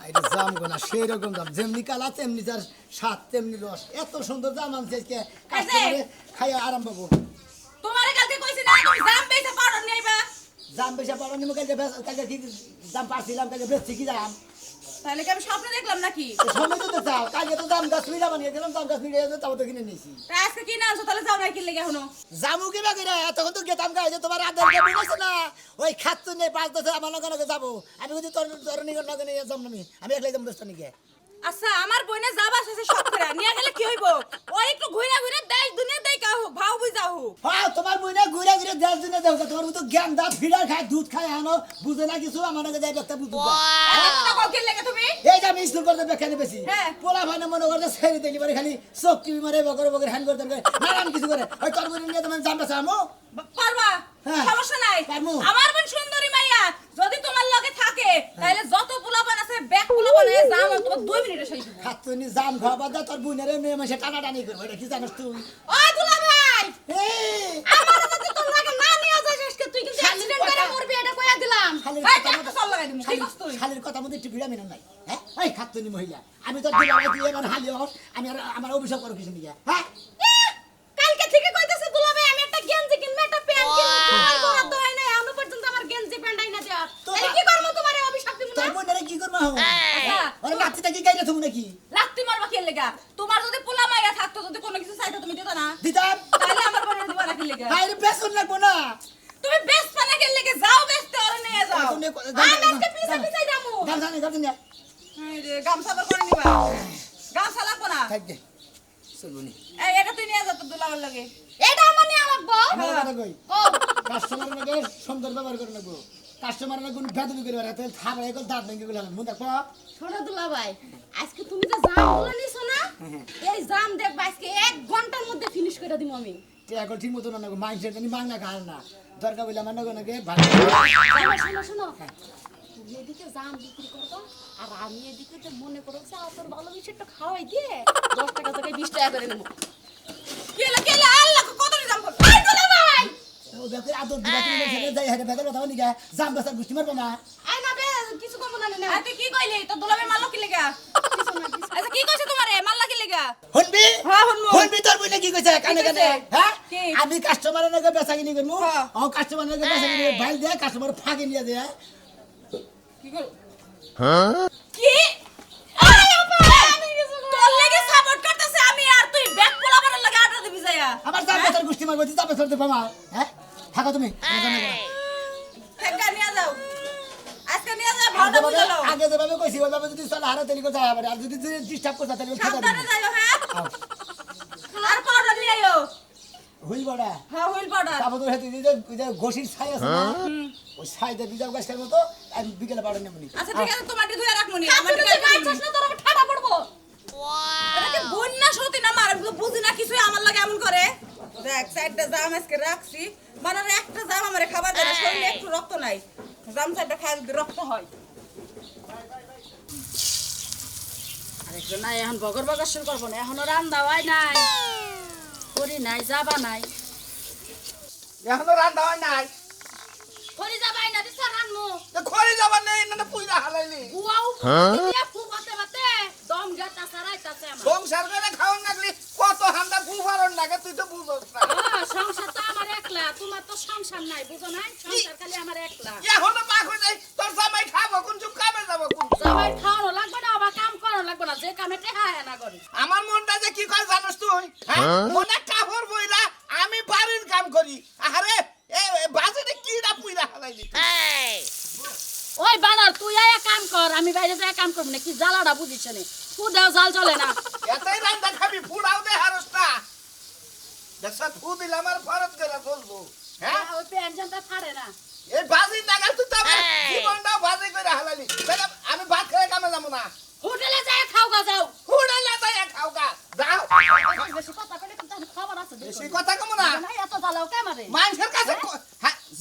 এটা জাম গোনা সেই রকম জাম যেমনি কালা তেমনি তার স্বাদ তেমনি রস এত সুন্দর জাম আনছে আজকে কাস্টমারে খাইয়া আরাম পাবো তোমারে কালকে কইছি না তুমি জাম বেচে পাউডার নিয়ে জাম বেশা পারো নিমু কালকে কি জাম পারছিলাম কালকে বেশি কি জাম তাহলে কি আমি স্বপ্ন দেখলাম নাকি সময় তো চাও কালকে তো জাম গাছ মিলা বানিয়ে দিলাম জাম গাছ মিলিয়ে তাও তো কিনে নিয়েছি তা আজকে কি না আনছো তাহলে যাও না কিনলে এখনো জামু কি বাকি রে তখন তো গেতাম গায়ে যে তোমার আদার কে মিলেছে না ওই খাচ্ছ নেই 5 বছর আমার লগে যাবো আমি যদি তোর তোর নিয়ে লগে নিয়ে যাম আমি একলাই যাম দোস্ত নিয়ে আচ্ছা আমার বইনে যাবা শেষে সব করে নিয়ে গেলে কি হইব ওই একটু ঘুরে ঘুরে দেশ দুনিয়া দেই কাহু ভাও বুঝাও হ্যাঁ তোমার বইনা ঘুরে ঘুরে দেশ দিনে দেও তোমার তো জ্ঞান দাঁত ফিডার খায় দুধ খায় আনো বুঝে না কিছু আমার লগে যাই একটা বুঝু এত টাকা কিনলে তুমি এই যে আমি স্কুল করতে বেখানে বেশি হ্যাঁ। পোলা ভাই না মনে করতে ছেড়ে দিলি পারে খালি চোখ টিভি মারে বকর বকর হ্যান্ড করতে নানান কিছু করে ওই তোর বইনে নিয়ে তোমার জামটা চামো পারবা হ্যাঁ। সমস্যা নাই পারমু। আমার বোন সুন্দরী মাইয়া যদি তোমার লগে থাকে তাহলে যত পোলাপান আছে ব্যাগ পোলাপান এ জাম তোমার 2 মিনিটে শেষ হবে খাতুনি জাম খাওয়া দা তোর বইনের মেয়ে মাসে টানাটানি করবে এটা কি জানিস তুই ওই দুলা ভাই এই আমার যদি তোর লাগে না নিয়ে যাস আজকে তুই কিন্তু অ্যাক্সিডেন্ট করে মরবি এটা কইয়া দিলাম এই একটা চল লাগাই দিমু ঠিক আছে তুই শালের কথা মধ্যে একটু ভিড়া মেনে নাই হ্যাঁ ওই খাতুনি মহিলা আমি তো দিলাম তুই আমার হালি হস আমি আর আমার অভিযোগ করো কিছু নিয়ে হ্যাঁ কালকে থেকে কইতাছে দুলা ভাই আমি একটা গেঞ্জি কিনবো একটা প্যান্ট কিনবো তোমার বড় তো হয় না এখনো পর্যন্ত আমার গেঞ্জি প্যান্ট আইনা দেয়া তাহলে কি করব তোমারে অভিশাপ দিমু না তোর বইনের কি করবো আচ্ছা ওরে নাতিটা কি গাইলে তুমি নাকি লাত্তি মারবা কি লাগা তোমার যদি পোলা মাইয়া থাকতো যদি কোনো কিছু চাইতো তুমি দিতা না দিতাম তাহলে আমার বোনের দিবা না কি লাগা বাইরে বেসন লাগবো না তুমি বেস্ট পানা কি লাগা যাও বেস্ট ওরে নিয়ে যাও তুমি আমি আজকে পিছে পিছে যামু গাম জানি গাম জানি এই রে গামছা বার করে নিবা গামছা লাগবো না থাক দে চলুনি এই এটা তুই নিয়ে যা তো দুলাভার লাগে এটা আমার নিয়ে লাগবো আমার কথা কই ও কাস্টমার লাগে সুন্দর ব্যবহার করে নেবো কাস্টমার লাগে কোনো ভেদবি করে বেড়াতে থাবা এগুলো দাঁত ভেঙে গেলাম মু দেখো শোনো দুলা ভাই আজকে তুমি যে জাম গুলো নিছো না এই জাম দেখবা আজকে 1 ঘন্টার মধ্যে ফিনিশ করে দিমু আমি এখন ঠিক মতো না মাইন্ডসেট জানি মাংনা খায় না দরকার বলে আমার নাকি ভালো শোনো শোনো তুমি এদিকে জাম বিক্রি করবা আর আমি এদিকে যে মনে করো যে তোর ভালো মিষ্টিটা খাওয়াই দিয়ে 10 টাকা থেকে 20 টাকা করে নেবো কেলা কেলা আল্লাহ কত জাম করব এই দুলা ভাই ও দেখো আদর দিবা তুমি ছেড়ে যাই হাতে ভেতর কথা বলি জাম বাসার গুষ্টি মারবো না আই না বে কিছু কম না না তুই কি কইলি তো দুলা ভাই মাল কি লাগা আচ্ছা কি কইছে তোমারে মাল লাগি লাগা শুনবি হ্যাঁ শুনবো শুনবি তোর বইলে কি কইছে কানে কানে হ্যাঁ কি? আমি কাস্টমারের নাকি বেচা কিনি করবো হ্যাঁ। ও কাস্টমারের নাকি বেচা কিনি বাইল দিয়ে কাস্টমার ফাঁকি নিয়ে দেয় কি কর কি আরে আপা আমি কিছু তোর লাগি সাপোর্ট করতেছে আমি আর তুই ব্যাক পোলাবারের লাগি আটা দিবি যায়া আমার জাম বাসার গুষ্টি মারবো তুই জাম বাসার দেবো আমার হ্যাঁ থাকো তুমি ঠেকা নিয়ে যাও আজকে নিয়ে যা ভাড়া বুঝালো আগে যেভাবে কইছি ওইভাবে যদি চলে হারা তেলি কোথায় আবার আর যদি ডিস্টার্ব করতে তাহলে খেতে সাবধানে দিবি যাইও হ্যাঁ আর পাউডার নিয়ে আইও হুইল বড়া হ্যাঁ হুইল পাউডার তারপর তো হেতু যে ঘষির ছাই আছে না ওই ছাইটা বিজাব গাছের মতো আমি বিকেলে পাড়া নেব নি আচ্ছা ঠিক আছে তোমারটি ধুয়ে রাখমু নি আমার দিকে কাটছস না তোর আমি ঠাডা পড়বো এটা কি বন্যা সতী না মার বুঝি না কিছুই আমার লাগে এমন করে দেখ সাইডটা জাম আজকে রাখছি মানে একটা জাম আমারে খাবার দেয় না শরীরে একটু রক্ত নাই জাম সাইডটা খাই যদি রক্ত হয় আরেকজন নাই এখন বগর বগর শুরু করবো না এখনো রান্না হয় নাই করি নাই যাবা নাই এখনো রান্না হয় নাই করি যাবাই না দিছ রান্নু খড়ি যাবার নেই না পুইরা হালাইলি বুয়াও দিয়া ফুবাতে বাতে দম গাটা সারাইতাছে আমার সংসার করে খাওয়ান লাগলি কত হান্দা ফুফারন লাগে তুই তো বুঝছ না সংসার তো আমার একলা তোমার তো সংসার নাই বুঝো নাই সংসার খালি আমার একলা এখনো পাক হয়ে যায় তোর জামাই খাবো কোন চুপ কামে যাবো কোন সবাই খাওয়ানো লাগবে না আবার কাম করানো লাগবে না যে কামে টেহা না করি আমার মনটা যে কি কয় জানোস তুই হ্যাঁ মনে কাপড় বইরা আমি বাড়ির কাম করি আরে এ বাজারে কিডা পুইরা হালাইলি ওই বানার তুই আয়া কাম কর আমি বাইরে যায় কাম করব না কি জ্বালাটা বুঝিস নে ফুদাও জাল চলে না এতই রান্না খাবি ফুড়াও দে হারস না দেখছ ফু দিলে আমার ফরজ করে চলবো হ্যাঁ ওই পেনশনটা ছাড়ে না এই বাজি নাগাল তুই তো আমার জীবনটাও বাজি করে হালালি ম্যাডাম আমি ভাত খেয়ে কামে যাবো না হোটেলে যায় খাও গা যাও হুড়ে না তাই খাও গা যাও বেশি কথা কইলে কিন্তু আমি খবর আছে বেশি কথা কম না না এত জ্বালাও কে মারে মানুষের কাছে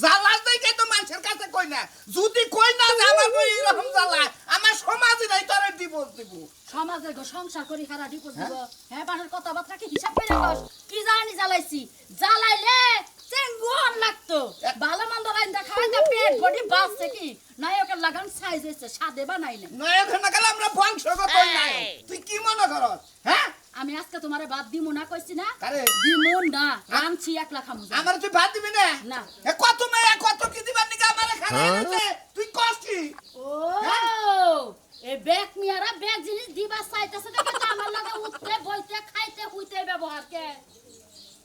জ্বালাস দেই কে তো মানুষের কাছে কই না যদি কই না যে আমার বই এরকম জ্বালা আমার সমাজে নাই তোরে ডিভোর্স দিব সমাজে গো সংসার করি খারা ডিপোজ দিব হ্যাঁ বানের কথাবার্তা কি হিসাব করে কস কি জানি জ্বালাইছি জ্বালাইলে চেঙ্গুন লাগতো ভালো মন্দ রাইন্দা খাওয়াইন্দা পেট বডি বাঁচছে কি নায়কের লাগান সাইজ হয়েছে সাদে বানাইলে নয় ঘন্টা গেল আমরা করস হ্যাঁ আমি আজকে তোমারে বাদ দিমু না কইছি না কারে দিমু না রামছি একলা খামু যা। আমার তুই ভাত দিবি না না। এ কত মেয়ে কত কি দিবার নিকা আমারে খানা এনেছে তুই কস কি ও এই ব্যাগ মিয়ারা ব্যাগ জিনিস দিবা চাইতেছে দেখে তো আমার লাগে উঠতে বইতে খাইতে হুইতে ব্যবহার কে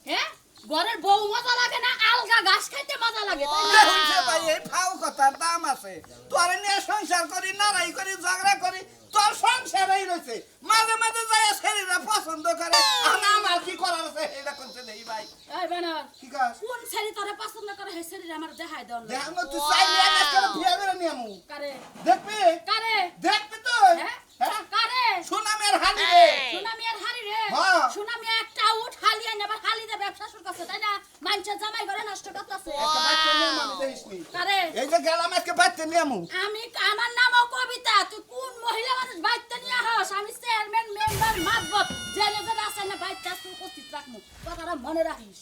হ্যাঁ ঘরের বউ মজা লাগে না আলগা ঘাস খাইতে মজা লাগে তাই না? হইছে ভাই এই ফাও কথার দাম আছে তোরে নিয়ে সংসার করি লড়াই করি ঝগড়া করি তোর সংসারই রইছে মাঝে মাঝে যায় শরীরে পছন্দ করে আর আমার কি করার আছে এটা করতে দেই ভাই এই বেনার কি কস কোন ছেলে তোরে পছন্দ করে সেই ছেলে আমার দেখাই দাও না। দেখ তুই চাইলে না করে বিয়ে করে নিয়ে আমু কারে দেখবি কারে দেখবি তুই হ্যাঁ হ্যাঁ কারে সুনামের হানি রে সুনামিয়ার হাড়ি রে হ্যাঁ। সুনামিয়া একটা উঠ হালি আইনা আবার হালি দে ব্যবসা শুরু করছে তাই না মানুষের জামাই ঘরে নষ্ট করতেছে একটা বাচ্চা নিয়ে আমু দেখিসনি কারে এই যে গেলাম আজকে বাচ্চা নিয়ে আমু আমি আমার নামও কবিতা তুই কোন মহিলা মানুষ বাইতে নিয়ে আহস আমি চেয়ারম্যান মেম্বার মাতবত জেনে জেনে আছে না বাইতে আসতে উপস্থিত রাখবো কথাটা মনে রাখিস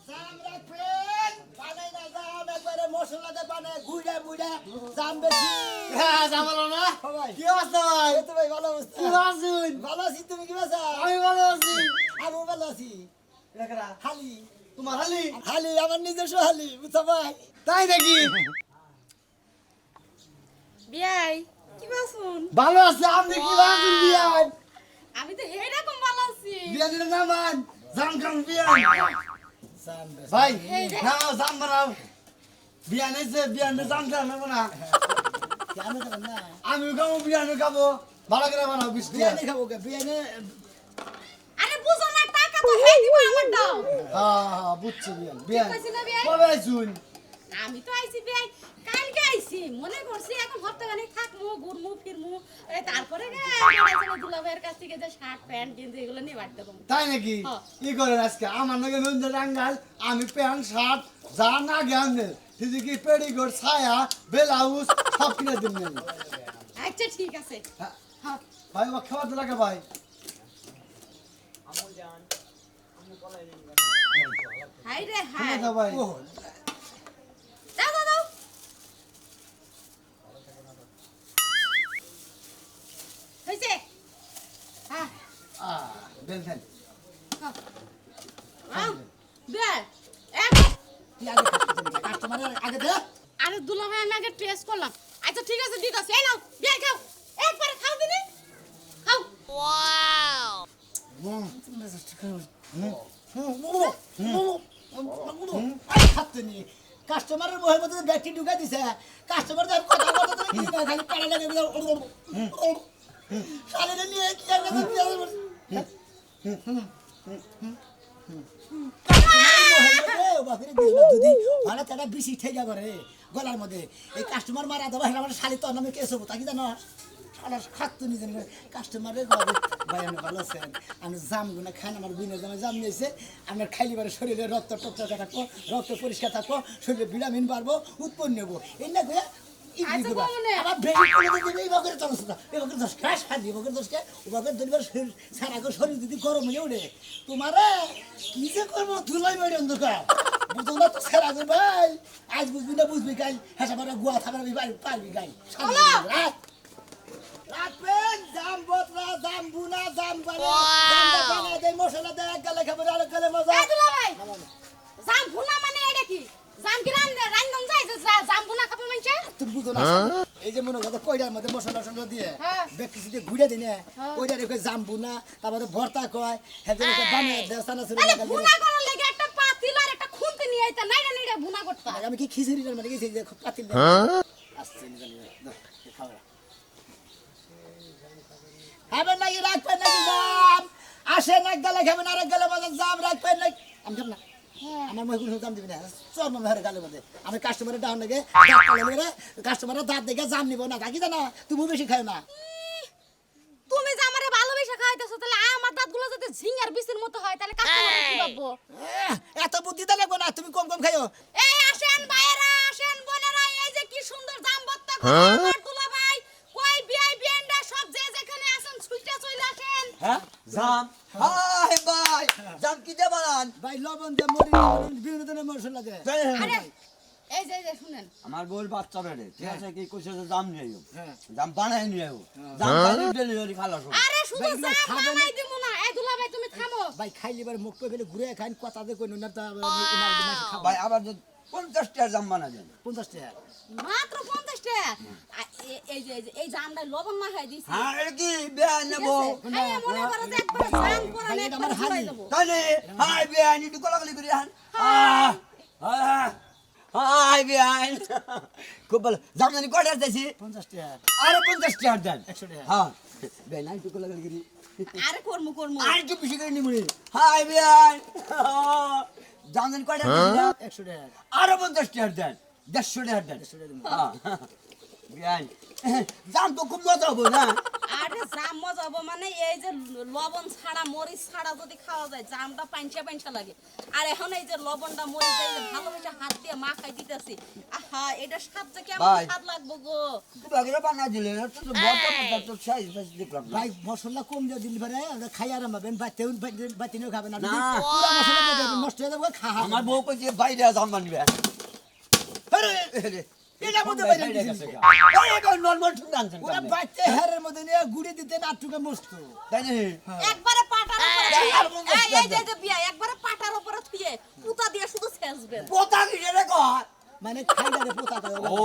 জাম রাখবেন বানাই না জাম একবারে মশলা দিয়ে বানায় ঘুরে মুড়ে জাম বেশি হ্যাঁ জামালো না ভাই কি অবস্থা ভাই এই তো ভাই ভালো অবস্থা কি আছেন ভালো আছি তুমি কি বাসা আমি ভালো আছি আমি ভালো আছি লেখরা হালি তোমার হালি হালি আমার নিজস্ব হালি বুঝছো ভাই তাই নাকি বিয়াই কি বাসুন ভালো আছে আপনি কি আছেন বিয়ান আমি তো এইরকম ভালো আছি বিয়ানের নামান জাম খান বিয়ান জাম বেশি ভাই না জাম বানাও বিয়ান এসে বিয়ানে জাম খান নেবো না আমি খাবো না আমি খাবো বিয়ানে খাবো ভালো করে বানাও বৃষ্টি বিয়ানে খাবো কে বিয়ানে আরে বুঝো না টাকা তো হেই দিব আমার দাও হ্যাঁ বুঝছি বিয়ান বিয়ান কইছি না বিয়াই? কবে আইছুন আমি তো আইছি বিয়াই কালকে আইছি মনে করছি এখন হপ্তাখানেক থাকমু ঘুরমু ফিরমু তারপরে দুলাভাইয়ের কাছ থেকে যে শার্ট প্যান্ট গেঞ্জি এগুলো নিয়ে বাড়তে দেবো তাই নাকি হ্যাঁ। কি করেন আজকে আমার নাকি নন্দে রাঙ্গাল আমি প্যান্ট শার্ট যা না জ্ঞানের তুই কি পেডিকোট ছায়া ব্লাউজ সব কিনে দিন আচ্ছা ঠিক আছে হ্যাঁ ভাই ও খাওয়া তো লাগে ভাই হাই রে হাই খাওয়া দাও ভাই দাও দাও দাও হইছে হ্যাঁ দেন দেন বিয়াই এক কি আগে কাস্টমারের আগে দে আরে দুলাভাই আমি আগে টেস্ট করলাম আচ্ছা ঠিক আছে দিতাছি এই নাও বিয়াই খাও একবারে খাও দিনি খাও খাচ্ছি কাস্টমারের মুখের মধ্যে ব্যাগটি ঢুকাই দিছে কাস্টমার যখন কথা বলতে তুমি কি করে? খালি পাড়া লাগে শালিরে নিয়ে কি আর কথা গলার মধ্যে এই কাস্টমার মারা দেওয়া আমার শালি তো নামে কেস হবো তা কি জানো খাচ্ছি নিজে কাস্টমারের ভাই আমি ভালো আছেন আমি জাম গুনা খান আমার বিনের জামে জাম নিয়েছে আপনার খাইলি বারে শরীরে রক্ত টকটকা থাকবো রক্ত পরিষ্কার থাকবো শরীরে ভিটামিন বাড়বো উৎপন্ন হবো এই না গো আবার বেশি করে দিবে এই বকের চলছ না এই বকের দোষ ক্রাশ খালি বকের দোষকে ও বকের দুইবার সারা গো শরীর যদি গরম হয়ে ওঠে তোমারে কি যে করবো ধুলাই মেরে অন্ধকার বুঝো না তো সারা গো ভাই আজ বুঝবি না বুঝবি গাই হেসা মারা গুয়া থাকার পারবি গাই রাখবেন জাম বতরা জাম বুনা জাম বানা দেয় মশলা দেয় এক গালে খাবার আরেক গালে মজা এই দুলাভাই জাম ভুনা মানে এটা কি জাম কি রান্ধন যায় যে জাম ভুনা খাবে মানছে তুমি বুঝো না এই যে মনে করো কয়টার মধ্যে মশলা টসলা দিয়ে হ্যাঁ। ব্যক্তি যদি ঘুরে দিনে কয়টার রেখে জাম বুনা তারপরে ভর্তা কয় হ্যাঁ বানিয়ে দেয় সানা সুরে আরে ভুনা করার লাগে একটা পাতিল আর একটা খুন্তি নিয়ে আইতা নাইরা নাইরা ভুনা করতা আমি কি খিচুড়িটার মানে গেছি যে পাতিল আসছে খাওয়া খাবেন নাকি রাখবেন নাকি জাম আসেন এক গালে খাবেন আরেক গালে মজা জাম রাখবেন নাকি আমি খাব না আমার মনে কোনো জাম দিবি না চল মনে হয় গালের মধ্যে আমি কাস্টমারের ডাউন নাকি কাস্টমারের দাঁত দেখে জাম নিব না থাকি না তুমি বেশি খাও না তুমি যে আমারে ভালোবেসে খাইতেছো তাহলে আমার দাঁতগুলো যদি ঝিঙ্গার বিচির মতো হয় তাহলে কাস্টমার কি ভাববো এত বুদ্ধি তো লাগবো না তুমি কম কম খাইও এই আসেন ভাইয়েরা আসেন বোনেরা এই যে কি সুন্দর জাম ভর্তা করে দুলা ভাই কই বিআই বিএনডা সব যে যেখানে আছেন ছুইটা চলে আসেন হ্যাঁ জাম হাই ভাই জাম কি দে বানান ভাই লবণ দে মরি বিভিন্ন ধরনের মশলা দে আরে এই যে শুনেন আমার বউর বাচ্চা বেড়ে ঠিক আছে কি কইছে যে জাম নিয়ে আইও হ্যাঁ। জাম বানাই নিয়ে আইও জাম বানাই ডেলিভারি খালাস হবে। আরে শুধু ভাই, জাম খাবেন? বানাই দিমু না এই দুলা ভাই তুমি থামো ভাই খাইলে এবার মুখ করে ফেলে ঘুরে খাইন কথা দিয়ে কইন না তা ভাই আবার যে 50 টাকা জাম বানা দেন 50 টাকা মাত্র 50 টাকা এই জামটা লবণ না খাই দিছি হ্যাঁ এটা কি বেআইন নেব এই মনে করো যে একবার জাম করে ভাই, না এটা একবার আমার ছুড়াই হানি। দেবো তাইলে হাই বেআইন একটু কলাকলি করি হান হাই বেআইন খুব ভালো জাম জানি কয়টা দিয়েছি 50 টাকা আরো 50 টাকা দেন 100 টাকা হ্যাঁ বেআইন একটু কলাকলি করি আরে করমু আর একটু বেশি করে নিমুনি হাই বেআইন জাম জানি কয়টা দিয়েছি 100 টাকা আরো 50 টাকা দেন 150 টাকা দেন 100 টাকা দিন। হ্যাঁ বেআইন জাম তো খুব মজা হবে না আরে জাম মজা হবো মানে এই যে লবণ ছাড়া মরিচ ছাড়া যদি খাওয়া যায় জামটা পাঞ্চা লাগে আর এখন এই যে লবণটা মরিচ এই যে ভালোবেসে হাত দিয়ে মাখাই দিতেছি আহা এটা স্বাদটা কেমন ভাই। স্বাদ লাগবো গো বাগেরা বানা দিলে তো বড় বড় তো সাইজ সাইজ দেখলাম ভাই মশলা কম দিয়ে দিলি পারে আমরা খাই আরাম পাবেন বাতিও খাবেন না না। পুরা মশলা দিয়ে দেবেন, নষ্ট হয়ে যাবে খা আমার বউ কইছে বাইরে জাম বানবে এটা মধ্যে বাইরে দিছি। নরমাল ঠুন আনছেন ওরা বাচ্চা হেরের মধ্যে নিয়ে গুড়ি দিতে না টুকে মস্ত তাই না একবারে পাটার উপরে আর মন এই এই যাচ্ছে। যে বিয়া একবারে পাটার উপরে থুয়ে পুতা দিয়ে শুধু ছেঁচবেন পোতা কি রে কর মানে খাইদারে পোতা কয় ও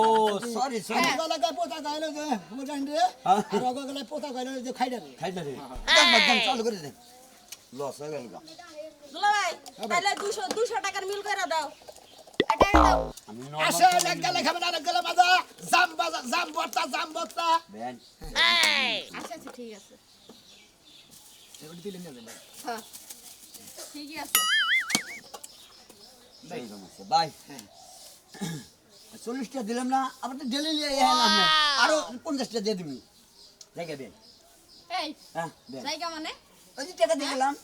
সরি সরি আমার গলায় পোতা কয় যে বুঝাইন রে হ্যাঁ। আর ওগো গলায় পোতা কয় যে খাইদারে খাই না রে একদম চালু করে দে লস হয়ে গেল দুলা ভাই তাহলে 200 টাকার মিল করে দাও এটা দাও আমি আসে নরমাল এক গেলে খাবেন আর এক গেলে মাজা জাম ভর্তা বেন আচ্ছা আচ্ছা ঠিক আছে এগুলো দিলে নেবেন হ্যাঁ ঠিকই আছে সেই সমস্যা বাই 40 টা দিলাম না আবার তো ডেলি নিয়ে এলাম না আরো 50 টা দিয়ে দিবি জায়গা বেন এই হ্যাঁ বেন জায়গা মানে ওই যে টাকা দিয়ে গেলাম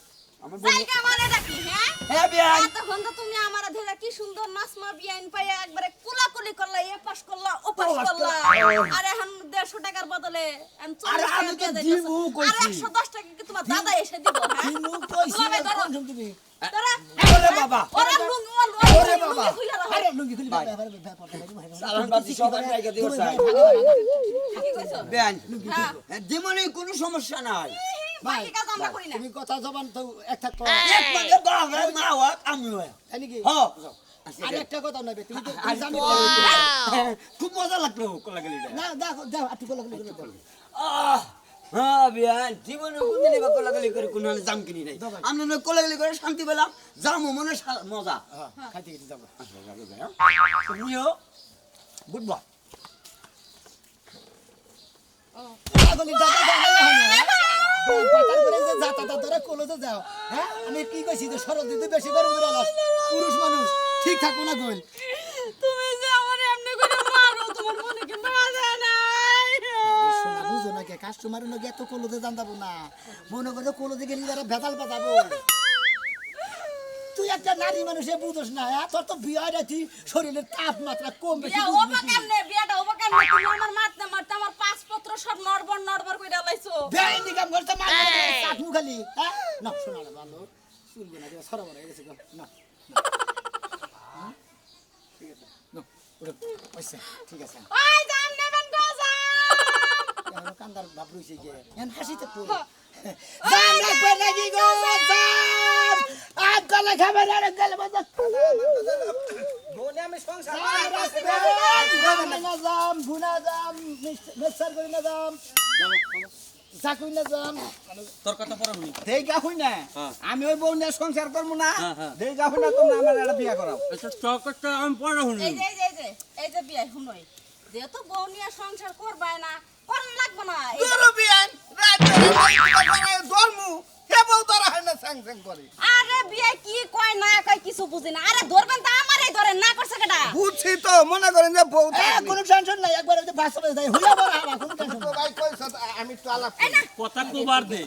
আমার বউ জায়গা মানে ডাকি হ্যাঁ হ্যাঁ বেন তখন তো তুমি আমার ধরে কি সুন্দর মাসমা বিয়াইন পাইয়া একবারে কুলাকুলি করলা এ পাস করলা ও পাস ও পাস করলা করলা। আর এখন 150 টাকার বদলে আমি 40 আরে টাকা আমি তো দিয়ে দিবো দিতেছি। কইছি। আর 110 টাকা কি তোমার দাদা এসে দিব হ্যাঁ তিনু কইছি দুলা ভাই ধরো। কোন জম দিবি ধরো। ওরে বাবা ওরা লুঙ্গি ওরে বাবা খুইলা রাখো। আরে লুঙ্গি খুলি ভাই। ভাই সালাম বাতি সবাই জায়গা দিও স্যার কি কইছো বেন হ্যাঁ জীবনে কোনো সমস্যা নাই বাকি কাজ আমরা করি না তুমি কথা জবান তো এক থাক এক মানে বাবা মা ওয়া আমি ওয়া জানি কি হ্যাঁ আর একটা কথা নবে তুমি তো আর জানি খুব মজা লাগলো কোলাগুলিটা না দেখো দাও আটু কলা কলা দাও হ্যাঁ বিয়ান জীবনে কোনদিনই বা কোলাগুলি করে কোনো জাম কিনি নাই আমি না কোলাগুলি করে শান্তি পেলাম জামও মনে মজা হ্যাঁ খাইতে গেছি যাবো তুমিও গুড বাই পাগলি দাদা দাদা বাতার করে যে যাতা দাদা কলতে যাও হ্যাঁ আমি কি কইছি যে সরল দিতে বেশি গরম করে আলাস পুরুষ মানুষ ঠিক থাকবো না কইল তুমি যে আমার এমনি করে মারো তোমার মনে কি মারা নাই শোনা বুঝো না কে কাস্টমার নাকি এত কলতে জান যাবো না মনে করে কলতে গেলে তারা ভেতাল পাতাবো তুই একটা নারী মানুষে বুঝোস না হ্যাঁ? তোর তো বিয়ে রাখি শরীরের তাপমাত্রা কম বেশি বিয়া বুঝবি ওবা কি? কেমনে বিয়াটা ওবা কেমনে তুমি আমার মারতে আমার পাসপত্র সব নড়বড় কইরা লাইছো বেআইনি কাম করতে মার কাটমু খালি হ্যাঁ না শোনা না ভালো চুলবে না সরা বড় হয়ে গেছে গো না ঠিক আছে না ওরে পয়সা ঠিক আছে ওই জান নেবেন গো জান এখন কান্দার ভাব রইছে গে এখন হাসিতে তো জান রাখবে নাকি গো জান আজ গলা খাবে না রে গেলে বাজা বোনে আমি সংসার জাম গুনা জাম মিক্সার করে না জাম চাকুই না জাম তোর কথা পরে শুনি দেইগা হই না হ্যাঁ। আমি ওই বউ নিয়ে সংসার করবো না হ্যাঁ, হ্যাঁ। দেইগা হই না তোমরা আমার একটা বিয়া করাও আচ্ছা তোর কথা আমি পরে শুনি এই যে বিয়া শুনই যেহেতু বউ নিয়ে সংসার করবাই না কোন লাগবে না তোর বিয়ান রাত করে ধর্মু হে বউ তোরা হয় না স্যাং স্যাং করে আরে বিয়া কি কয় না কয় কিছু বুঝি না আরে ধরবেন তো আমারই ধরেন না করছে কেডা বুঝছি তো মনে করেন যে বউ এ কোনো টেনশন নাই একবার ওই ভাষা বলে দেয় হইয়া বড় আমার কোনো টেনশন তো ভাই কইছ আমি তো আলাপ করি। কথা কোবার দে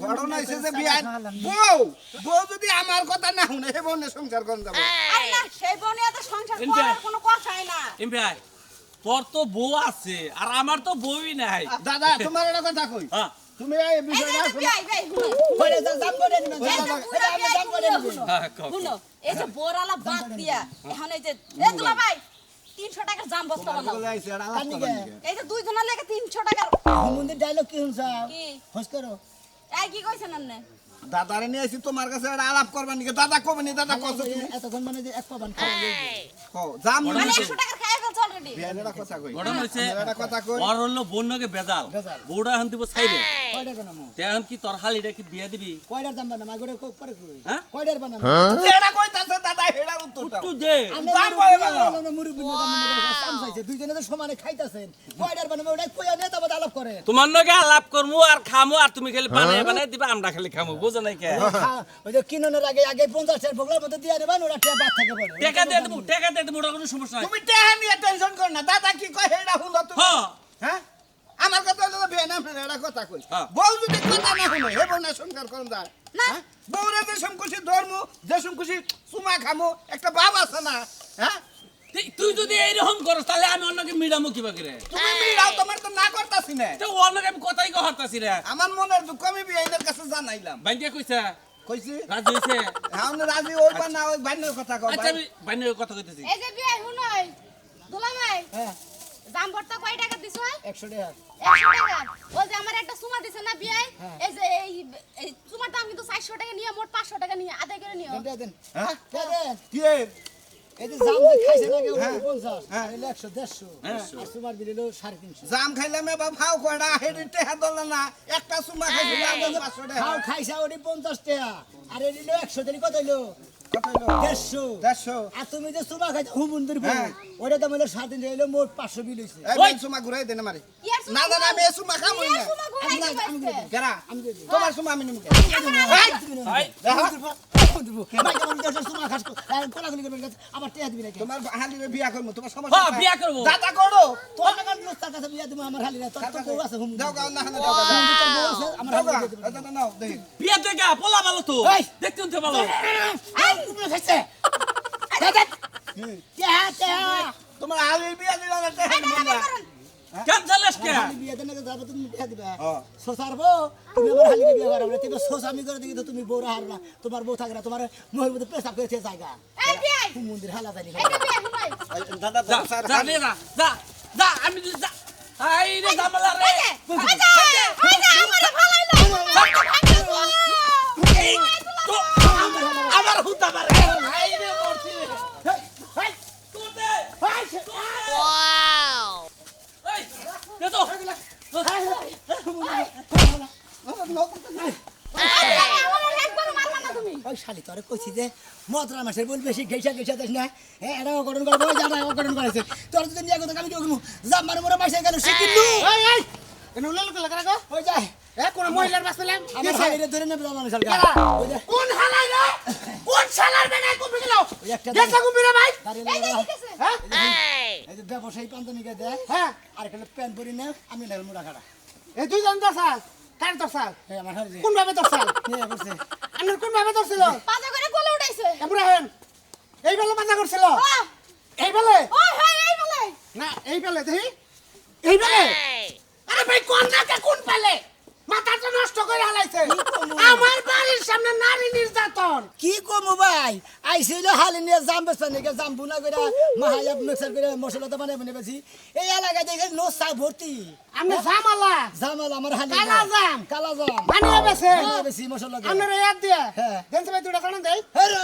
ঘটনা হইছে যে বিয়ান বউ বউ যদি আমার কথা না শুনে হে বউ নিয়ে সংসার করেন যাবো আরে না সেই বউ নিয়ে তো সংসার এমনি। করার কোনো কথাই না এম ভাই তোর তো বউ আছে আর আমার তো বউই নাই দাদা তোমার একটা কথা কই হ্যাঁ তুমি এই এই বিষয়টা যে শুনো বিয়া ভাই শুনো করে জাম করে নিন এই যে পুরা আমি বিয়া জাম করে নিন শুনো হ্যাঁ, কও, কও। শুনো এই যে বোরালা বাদ দিয়া এখন এই যে এ দুলা ভাই 300 টাকার জাম বস্তা তোমার বানাও বলে আইছে আর আলাপ কার করবার নিকে? নিকে। এই যে দুইজনের লেগে 300 টাকার হুমুন্দির ডায়লগ কি শুনছ কি হোস করো এই কি কইছেন আপনি দাদারে নিয়ে আইছি তোমার কাছে আর আলাপ করবার নিকে। দাদা কবে নি দাদা কত তুমি এতক্ষণ মানে যে এক পাবান খাওয়া কও জাম বড় মানে নিয়ে 100 টাকার খাইয়া ফেলছ অলরেডি বিয়ানেরা কথা কই ঘটনা হয়েছে আমি একটা কথা কই ওর হলো বন্যকে বেজাল বেজাল। বউটা এখন দিব ছাইরে কয়টার বানামো এখন কি তোর হালিটা কি বিয়া দিবি কয়টার দাম বানাম আগরে পরে কই হ্যাঁ? কয়টার বানাম এটা কইতাছে দাদা হেডার উত্তরটা একটু দে দাম কই বানাও? মুরব্বি চাইছে দুইজনে তো সমানে খাইতাছেন কয়টার বানামো ওটা কইয়া নে তবে আলাপ করে তোমার নগে আলাপ করমু আর খামু আর তুমি খালি বানাই বানাই দিবা আমরা খালি খামু বুঝো নাই কে ওই যে কিনোনের আগে আগে 50 টাকার বগলার মধ্যে দিয়ে নেবেন ওরা টিয়া বাদ থাকে পড়ে টাকা দিয়ে দেবো ওটা কোনো সমস্যা নাই তুমি টেহা নিয়ে টেনশন কর না। দাদা কি কয় হেডা শুনো তুমি হ্যাঁ হ্যাঁ আমার কথা হলো বিয়ানে আপনার এটা কথা কই হ্যাঁ। বউ যদি কথা না শুনে হেব না সংসার করুন যায় না বউরে যে খুশি ধর্ম যে খুশি চুমা খামো একটা বাপ আছে না হ্যাঁ তুই যদি এইরকম করস তাহলে আমি অন্যকে মিলামু কিবা করে তুমি মিলাও তোমার তো না করতাছি না তো অন্যকে আমি কথাই কহতাছি রে আমার মনের দুঃখ আমি বিয়াইনের কাছে জানাইলাম বাইকে কইছে কইছি রাজি হইছে হ্যাঁ রাজি ওই বা না ওই বাইনের কথা কও আচ্ছা আমি বাইনের কথা কইতেছি এই যে বিয়ে হুনই দুলা ভাই হ্যাঁ জাম ভর্তা কয় টাকা দিছো 100 টাকা 100 টাকা ওই যে আমার একটা সুমা দিছে না বিয়ে হ্যাঁ। এই যে এই সুমার দাম কিন্তু 400 টাকা নিয়ে মোট 500 টাকা নিয়ে আদায় করে নিও দেন দেন হ্যাঁ দেন কি এই যে জাম যে খাইছে না কেউ 50 হ্যাঁ। এলে 100 150 আর তোমার দিল 350 জাম খাইলাম এবার ফাও কয়টা হেডি টেহা দল না একটা চুমা খাইছিলাম 500 টাকা খাও খাইছা ওটি 50 টাকা আর এই দিল 100 দিলি কত হইলো কত হলো 150 150 আর তুমি যে সুমা খাইছো হুমুন্দির বউ হ্যাঁ। ওটা তো মানে 350 হইলো মোট 500 বিল হইছে এই চুমা ঘুরাই দেন আমারে ইয়ার সুমা না দাদা আমি এই চুমা খামই না সুমা ঘুরাই আমি দিছে দিবো। কেরা আমি দিয়ে দিবো। তোমার চুমা আমি নিমু ভাই আমার টিয়া দিবি নাকি তোমার হালিরে বিয়া করবো তোমার হ্যাঁ সমস্যা বিয়া করব দাদা করো তোর টাকা তার কাছে বিয়া দিব আমার হালি না তোর তো বউ আছে হুম দাও গাও না দাও গাও তোর বউ আছে আমার দাও হালি গাও দিয়ে দিবি দাদা নাও দেখি বিয়া দেখা পোলা ভালো তো এই! দেখতে উনতে ভালো এই তুমি খাইছে দাদা টিয়া টিয়া তোমার হালির বিয়া দিল না কেন চালাস কে হালি বিয়া দেন যাবো তুমি টিয়া দিবা হ্যাঁ। সোসারবো তুমি আমার হালি বিয়া করাবো না তুমি সোস আমি করে দেখি তো তুমি বউ হার না তোমার বউ থাকে না তোমার মোহের মধ্যে পেশাব করেছে জায়গা এই বিয়ে মন্দির হালা জানি এই যে বিয়ে হুনই দাদা যা স্যার যা নে যা যা যা আমি যা আই রে জামালা রে আমারে ভালাইলো তো আমার হুতা মারে আই রে মরছি হাই তোর দে ওয়াও এই দে তো আমারে একবার মারবা না তুমি ওই শালি তোরে কইছি যে মদরা মাসের বল বেশি ঘেইসা ঘেইসা দেখ না এটা অকরণ করবো যারা অকরণ করেছে তোর যদি নিয়ে কথা আমি কি করবো জামার মোরে মাসে গেল সে কিন্তু এই এই কেন উল্লেখ করলে কারা গো ওই যায় এ কোন মহিলার বাস পেলাম আমার শালিরে ধরে নেবে জামার সরকার ওই যে কোন হালাই রে কোন শালার বেগায় কমে গেল ওই একটা গেছে কমে রে ভাই তারে এই যে দিতেছে হ্যাঁ এই যে ব্যবসায়ী পান্তনিকে দেয় হ্যাঁ আর একটা প্যান্ট পরি না আমি নেল মুড়া খাড়া এই দুইজন দসাল কার দসাল হ্যাঁ আমার হারি কোন ভাবে দসাল নিয়ে বসে আন্নার কোন ভাবে দছিল পাজা করে কোলে উঠাইছে ইব্রাহিম এই বেলা মাথা করছিল হ্যাঁ এই বেলে ওই হয় এই বলে না এই বেলে দেখি এই বেলে আরে ভাই কোন নাকে কোন পেলে মাথাটা নষ্ট করে হালাইছে আমার বাড়ির সামনে নারী নির্যাতন কি কমু ভাই আইছিল হালি নিয়ে জাম বেচা নিকে জাম বুনা করে মাহায়া মিক্সার করে মশলা তো বানাই বানাই বেশি এই এলাকায় দেখে নো চা ভর্তি আমি জামালা জামাল আমার হালি কালা জাম। কালা জাম বানিয়ে বেছে বানিয়ে বেশি মশলা দিয়ে আপনার ইয়াদ দিয়ে হ্যাঁ। দেনছে ভাই দুটা কারণ দেই হ্যাঁ রে,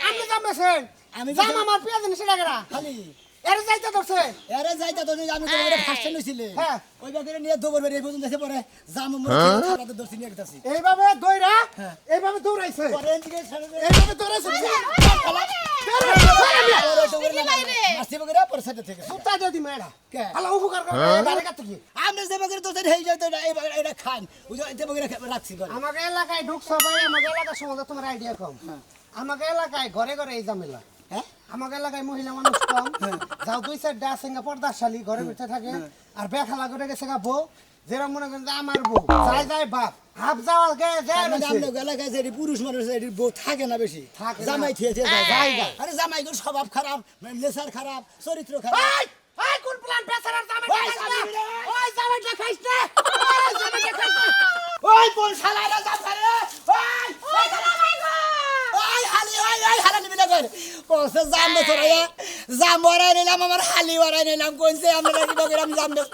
আপনি জাম বেছেন আমি জাম বেচে- আমার পেঁয়াজ নিছে লাগরা খালি এর যাইতে ধরছে এরে যাইতা তো আমি তো ওরে ফার্স্ট লইছিলে হ্যাঁ। ওই বাগেরে নিয়ে দৌড় বেরিয়ে পর্যন্ত এসে পরে জাম মুড়ে খারাতে দর্শি নিয়ে গেতাছি এইভাবে দইরা হ্যাঁ। এইভাবে দৌড়াইছে পরে এদিকে ছাড়ে দে এইভাবে দৌড়াইছে মাসি বাগেরে পরে সাইডে থেকে সুতা যদি মেড়া কে? ভালো উপকার করে বাড়ি কাটতে কি আমরা যে বাগেরে তো হেই যায় তো এই বাগেরে এটা খান ওই যে এতে বাগেরে রাখছি করে আমাকে এলাকায় ঢুকছো ভাই আমাকে এলাকার সম্বন্ধে তোমার আইডিয়া কম আমাকে এলাকায় ঘরে ঘরে এই ঝামেলা হ্যাঁ আমাকে এলাকায় মহিলা মানুষ কম যাও দুই সাইড ডা সিঙ্গা পর্দাশালী ঘরের ভিতরে থাকে আর বেখালা করে গেছে গা বউ যেরকম মনে করেন যে আমার বউ যায় যায় বাপ হাফ যাওয়াল গে যায় আমরা এলাকায় যে পুরুষ মানুষ এটি বউ থাকে না বেশি থাকে না। জামাই থিয়ে থিয়ে যায় জায়গা। আরে জামাই গুলো স্বভাব খারাপ নেশার খারাপ চরিত্র খারাপ এই এই কোন প্ল্যান বেচারার জামাই ওই খাইছ না জামাই রে। ওই জামাইটা খাইছ না ওই জামাইটা খাইছ না ওই কোন শালারা জামাই রে ওই জামাই গো ওই হালি ওই হালা নিবি না কর কোসে জাম বে তোরা জাম ওরাই নিলাম আমার হালি ওরাই নিলাম কোনছে আমরা কি বগেরাম জাম বেশ